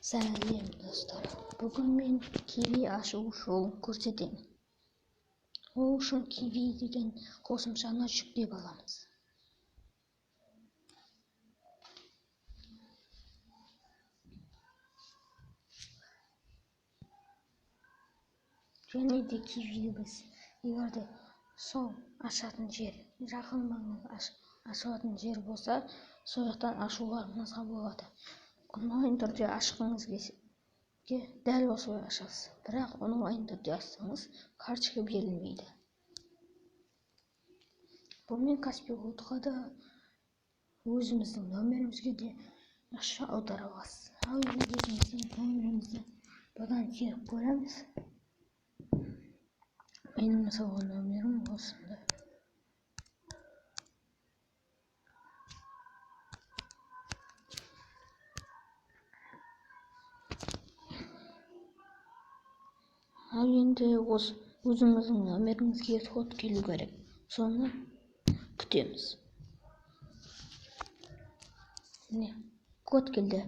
Сәлем достар, бүгін мен киви ашу жолын көрсетемін. Ол үшін киви деген қосымшаны жүктеп аламыз. Және де киви біз егерде сол ашатын жер жақын маңда ашылатын жер болса, сол жақтан ашуларыңызға болады. Онлайн түрде ашқыңыз келсе, дәл осылай ашасыз. Бірақ онлайн түрде ашсаңыз, карточка берілмейді. Бұмен Каспий Голдқа да өзіміздің нөмірімізге де ақша аудара аласыз. Ал өзіміздің нөмірімізді бұдан теріп көреміз. Менің мысалы нөмірім осында. Ал енді өзіңіздің нөміріңізге код келу керек. Соны күтеміз. Міне, код келді.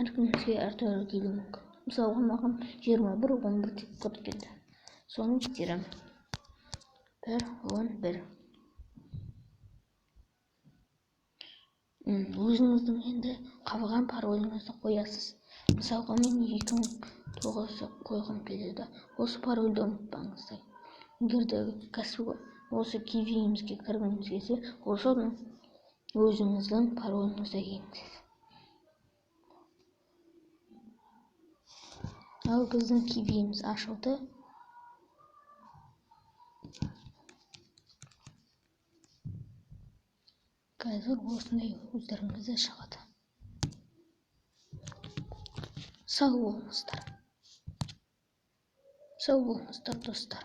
Әркімізге әртүрлі келуі мүмкін. Мысалға маған 2111 деп код келді. Соны кетіремін. 111. Өзіңіздің енді қалған пароліңізді қоясыз. Мысалға мен 2009 қойғым келеді. Осы парольді ұмытпаңыздар. Егерде осы кивиімізге кіргіңіз келсе, осы өзіңіздің пароліңізді енгізесіз. Ал біздің кивиіміз ашылды. Қазір осындай өздеріңізде шығады. Сау болыңыздар достар.